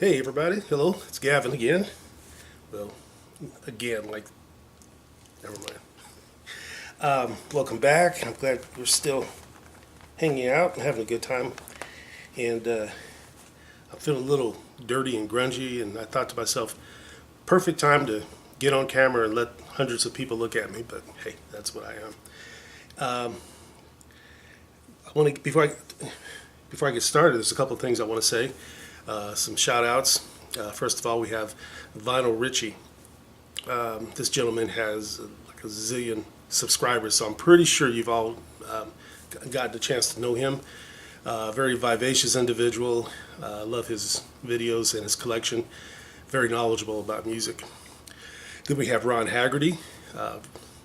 Hey everybody, hello, it's Gavin again. Well, again, like, never mind. Welcome back. I'm glad we're still hanging out and having a good time. And I'm feeling a little dirty and grungy, and I thought to myself, perfect time to get on camera and let hundreds of people look at me, but hey, that's what I am. I want to, before I get started, there's a couple of things I want to say. Some shout outs. First of all, we have Vinyl Richie. This gentleman has like a zillion subscribers, so I'm pretty sure you've all gotten a chance to know him. Very vivacious individual. Love his videos and his collection. Very knowledgeable about music. Then we have Ron Haggerty.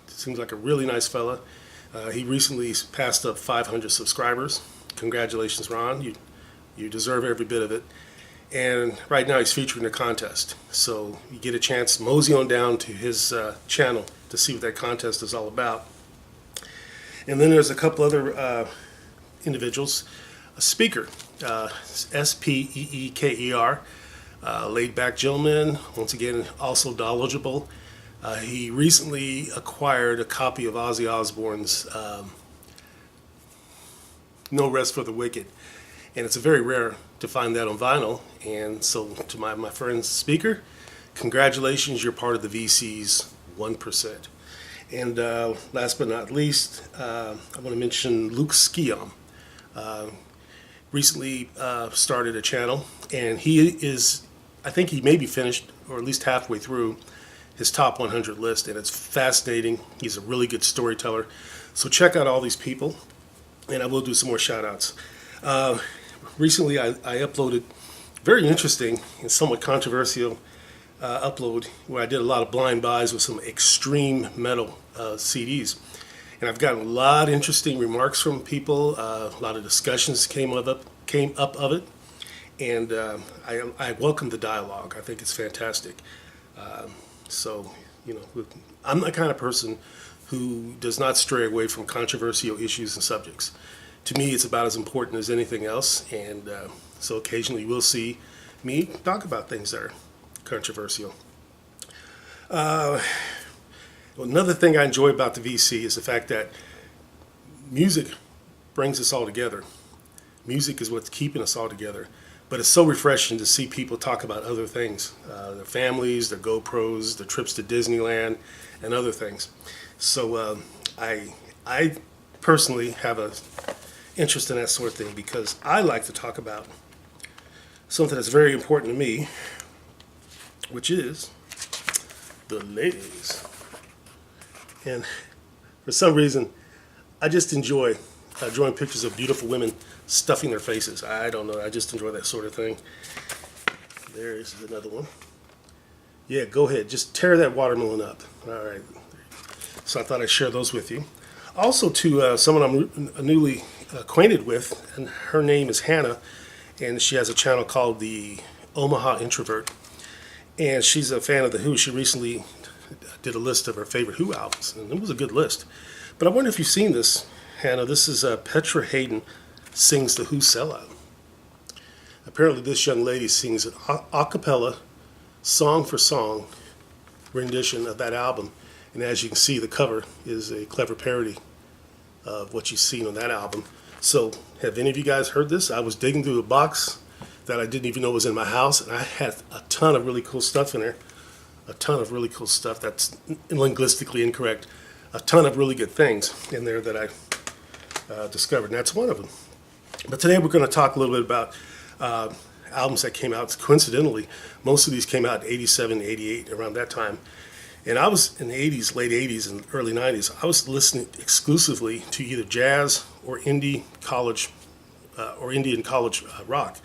Seems like a really nice fella. He recently passed up 500 subscribers. Congratulations, Ron. You deserve every bit of it. And right now he's featuring a contest. So you get a chance, mosey on down to his channel to see what that contest is all about. And then there's a couple other individuals. A Speeker, Speeker, laid back gentleman, once again also knowledgeable. He recently acquired a copy of Ozzy Osbourne's No Rest for the Wicked. And it's very rare to find that on vinyl. And so to my friend Speaker, congratulations, you're part of the VC's 1%. And last but not least, I want to mention Luke Sciom. Recently started a channel, and he is, I think he may be finished, or at least halfway through, his top 100 list, and it's fascinating. He's a really good storyteller. So check out all these people, and I will do some more shout outs. Recently, I uploaded very interesting and somewhat controversial upload where I did a lot of blind buys with some extreme metal CDs. And I've gotten a lot of interesting remarks from people. A lot of discussions came up of it. And I welcome the dialogue. I think it's fantastic. So, I'm the kind of person who does not stray away from controversial issues and subjects. To me, it's about as important as anything else, and so occasionally you will see me talk about things that are controversial. Another thing I enjoy about the VC is the fact that music brings us all together. Music is what's keeping us all together, but it's so refreshing to see people talk about other things, their families, their GoPros, their trips to Disneyland, and other things. So I personally have a interest in that sort of thing because I like to talk about something that's very important to me, which is the ladies. And for some reason, I just enjoy drawing pictures of beautiful women stuffing their faces. I don't know, I just enjoy that sort of thing. There's another one. Yeah, go ahead, just tear that watermelon up. All right. So I thought I'd share those with you. Also to someone I'm newly acquainted with, and her name is Hannah, and she has a channel called the Omaha Introvert, and she's a fan of The Who. She recently did a list of her favorite Who albums, and it was a good list. But I wonder if you've seen this, Hannah. This is Petra Hayden sings The Who Sellout. Apparently this young lady sings an a cappella, song for song rendition of that album, and as you can see, the cover is a clever parody of what you've seen on that album. So, have any of you guys heard this? I was digging through a box that I didn't even know was in my house, and I had a ton of really cool stuff in there. A ton of really cool stuff that's linguistically incorrect. A ton of really good things in there that I discovered, and that's one of them. But today we're going to talk a little bit about albums that came out. Coincidentally, most of these came out in 87, 88, around that time. And I was in the 80s, late 80s and early 90s, I was listening exclusively to either jazz or indie college or Indian college rock.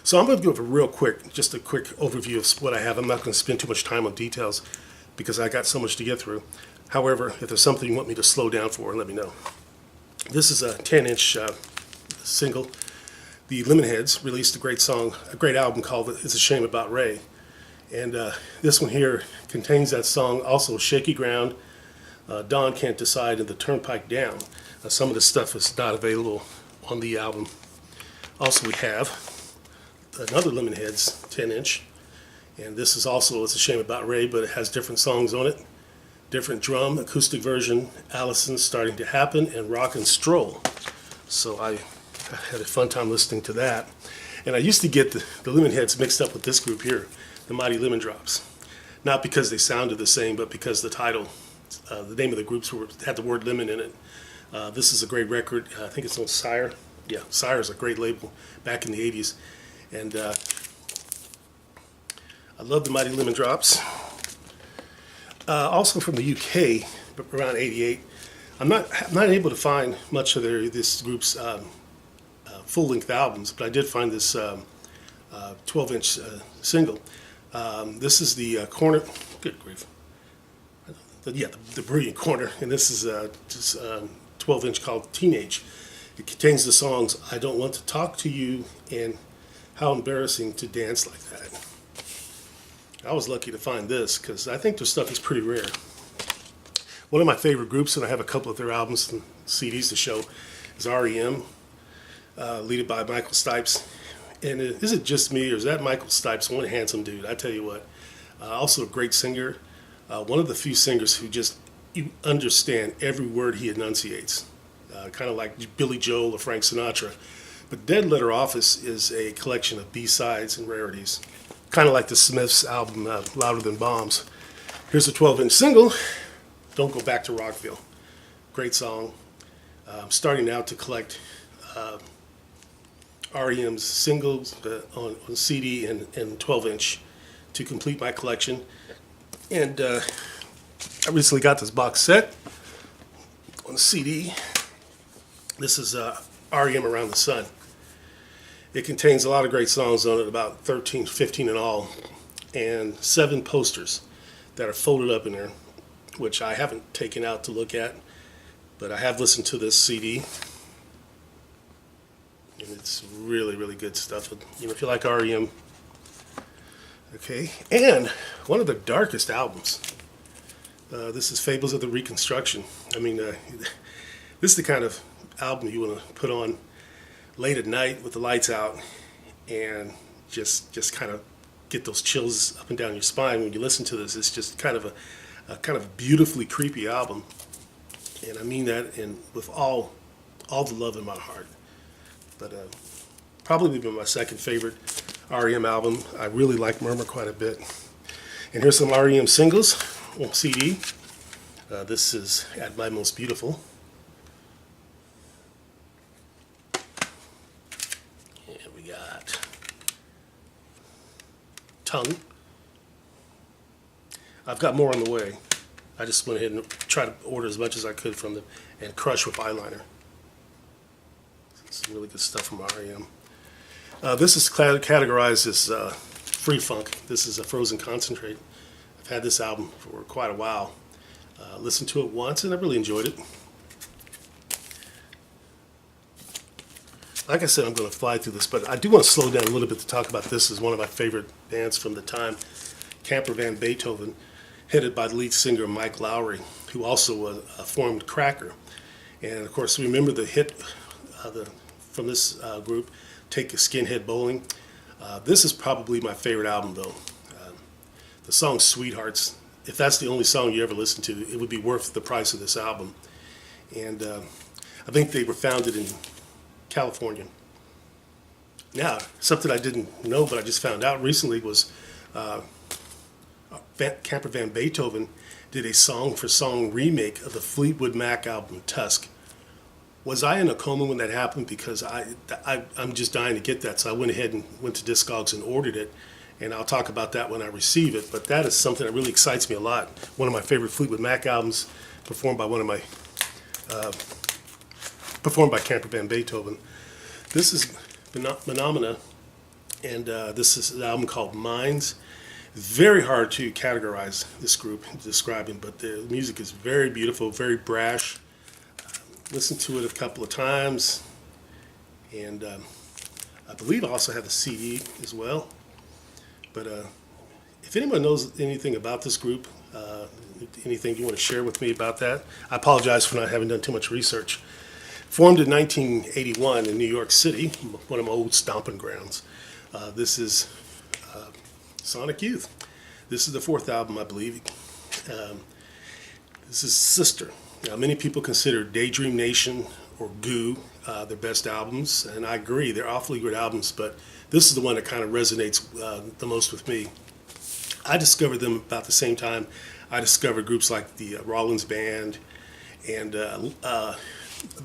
So I'm going to give just a quick overview of what I have. I'm not going to spend too much time on details because I got so much to get through. However, if there's something you want me to slow down for, let me know. This is a 10-inch single. The Lemonheads released a great album called It's a Shame About Ray. And this one here contains that song, also Shaky Ground, Dawn Can't Decide, and The Turnpike Down. Some of the stuff is not available on the album. Also we have another Lemonheads 10-inch. And this is also It's a Shame About Ray, but it has different songs on it. Different drum, acoustic version, Allison's Starting to Happen, and Rock and Stroll. So I had a fun time listening to that. And I used to get the Lemonheads mixed up with this group here, the Mighty Lemon Drops. Not because they sounded the same, but because the title, the name of the groups had the word lemon in it. This is a great record. I think it's on Sire. Yeah, Sire is a great label back in the 80s. And I love the Mighty Lemon Drops. Also from the UK, around '88. I'm not able to find much of this group's full-length albums, but I did find this 12-inch single. This is the corner. Good grief. The Brilliant Corner, and this is just 12-inch called Teenage. It contains the songs "I Don't Want to Talk to You" and "How Embarrassing to Dance Like That." I was lucky to find this because I think their stuff is pretty rare. One of my favorite groups, and I have a couple of their albums and CDs to show, is REM, led by Michael Stipe's. And is it just me, or is that Michael Stipe's one handsome dude? I tell you what. Also a great singer. One of the few singers who you understand every word he enunciates. Kind of like Billy Joel or Frank Sinatra. But Dead Letter Office is a collection of B-sides and rarities. Kind of like the Smiths album, Louder Than Bombs. Here's a 12-inch single, Don't Go Back to Rockville. Great song. I'm starting now to collect REM's singles on CD and 12-inch to complete my collection. And I recently got this box set on CD. This is REM Around the Sun. It contains a lot of great songs on it, about 13, 15 in all, and 7 posters that are folded up in there, which I haven't taken out to look at, but I have listened to this CD, and it's really, really good stuff. If you like REM. Okay, and one of the darkest albums. This is Fables of the Reconstruction. I mean, this is the kind of album you want to put on late at night with the lights out and just kind of get those chills up and down your spine when you listen to this. It's just kind of a beautifully creepy album, and I mean that with all the love in my heart. But probably been my second favorite REM album. I really like Murmur quite a bit. And here's some REM singles on CD. This is At My Most Beautiful. Tongue. I've got more on the way. I just went ahead and tried to order as much as I could from them, and Crush with Eyeliner. Some really good stuff from REM. This is categorized as free funk. This is a Frozen Concentrate. I've had this album for quite a while. Listened to it once and I really enjoyed it. Like I said, I'm going to fly through this, but I do want to slow down a little bit to talk about this as one of my favorite bands from the time, Camper Van Beethoven, headed by the lead singer Mike Lowry, who also formed Cracker. And of course, remember the hit from this group, Take a Skinhead Bowling. This is probably my favorite album, though. The song Sweethearts, if that's the only song you ever listen to, it would be worth the price of this album. And I think they were founded in California. Now, something I didn't know, but I just found out recently was Camper Van Beethoven did a song-for-song remake of the Fleetwood Mac album Tusk. Was I in a coma when that happened? Because I'm just dying to get that, so I went ahead and went to Discogs and ordered it, and I'll talk about that when I receive it. But that is something that really excites me a lot. One of my favorite Fleetwood Mac albums, performed by Camper Van Beethoven. This is Phenomena, and this is an album called Minds. It's very hard to categorize this group, describe them, but the music is very beautiful, very brash. Listened to it a couple of times, and I believe I also have a CD as well. But if anyone knows anything about this group, anything you want to share with me about that, I apologize for not having done too much research. Formed in 1981 in New York City, one of my old stomping grounds. This is Sonic Youth. This is the fourth album, I believe. This is Sister. Now, many people consider Daydream Nation or Goo their best albums, and I agree, they're awfully good albums, but this is the one that kind of resonates the most with me. I discovered them about the same time I discovered groups like the Rollins Band, and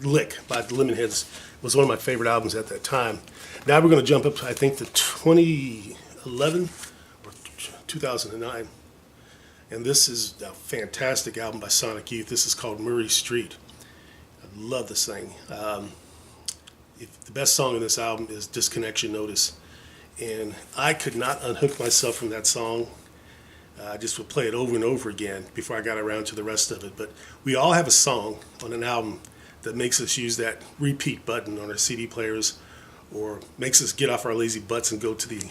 Lick by the Lemonheads was one of my favorite albums at that time. Now we're going to jump up, I think, to 2011 or 2009. And this is a fantastic album by Sonic Youth. This is called Murray Street. I love this thing. The best song in this album is Disconnection Notice. And I could not unhook myself from that song. I just would play it over and over again before I got around to the rest of it. But we all have a song on an album that makes us use that repeat button on our CD players, or makes us get off our lazy butts and go to the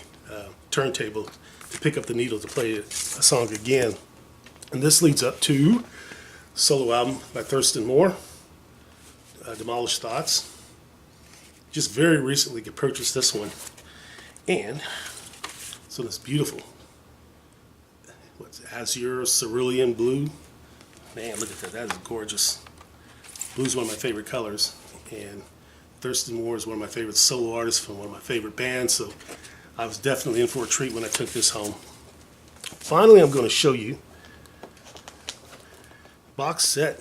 turntable to pick up the needle to play a song again. And this leads up to a solo album by Thurston Moore, Demolished Thoughts. Just very recently could purchase this one. And so this beautiful, what's it, Azure Cerulean Blue. Man, look at that. That is gorgeous. Blue is one of my favorite colors. And Thurston Moore is one of my favorite solo artists from one of my favorite bands. So I was definitely in for a treat when I took this home. Finally, I'm going to show you box set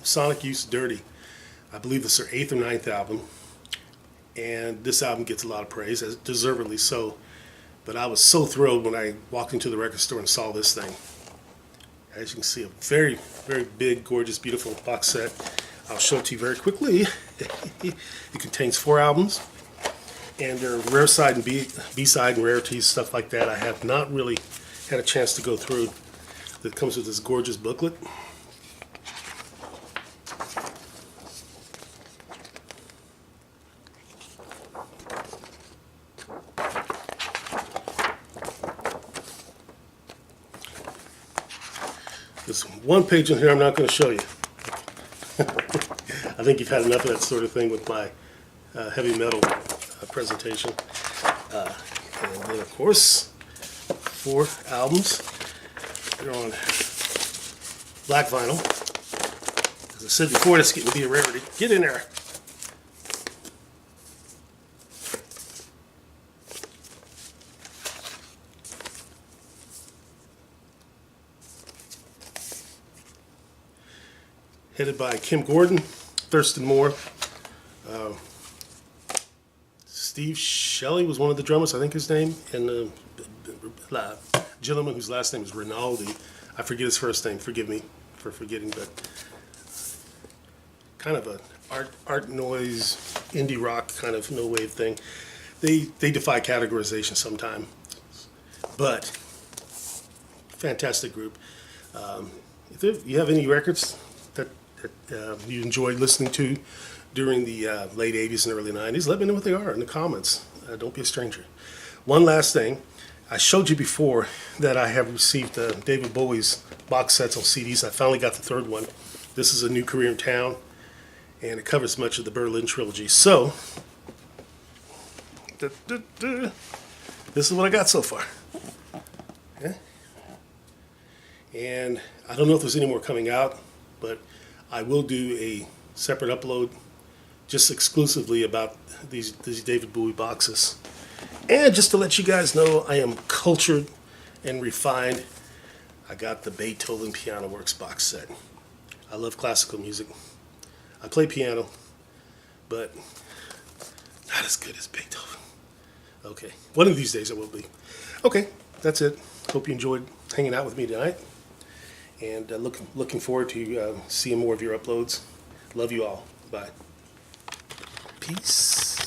Sonic Youth's Dirty. I believe it's their 8th or 9th album, and this album gets a lot of praise, as deservedly so. But I was so thrilled when I walked into the record store and saw this thing. As you can see, a very, very big, gorgeous, beautiful box set. I'll show it to you very quickly. It contains 4 albums, and they're rare side and B-side and rarities, stuff like that. I have not really had a chance to go through. It comes with this gorgeous booklet. There's one page in here I'm not going to show you. I think you've had enough of that sort of thing with my heavy metal presentation. And then, of course, 4 albums. They're on black vinyl. As I said before, it's getting to be a rarity. Get in there. Headed by Kim Gordon, Thurston Moore. Steve Shelley was one of the drummers, I think his name, and the gentleman whose last name is Rinaldi. I forget his first name, forgive me for forgetting, but kind of an art noise, indie rock kind of no wave thing. They defy categorization sometime, but fantastic group. If you have any records that you enjoyed listening to during the late 80s and early 90s, let me know what they are in the comments. Don't be a stranger. One last thing. I showed you before that I have received David Bowie's box sets on CDs. I finally got the 3rd one. This is A New Career in Town, and it covers much of the Berlin trilogy. So, this is what I got so far. Okay. And I don't know if there's any more coming out, but I will do a separate upload just exclusively about these David Bowie boxes. And just to let you guys know, I am cultured and refined. I got the Beethoven Piano Works box set. I love classical music. I play piano, but not as good as Beethoven. Okay, one of these days it will be. Okay, that's it. Hope you enjoyed hanging out with me tonight. And looking forward to seeing more of your uploads. Love you all. Bye. Peace.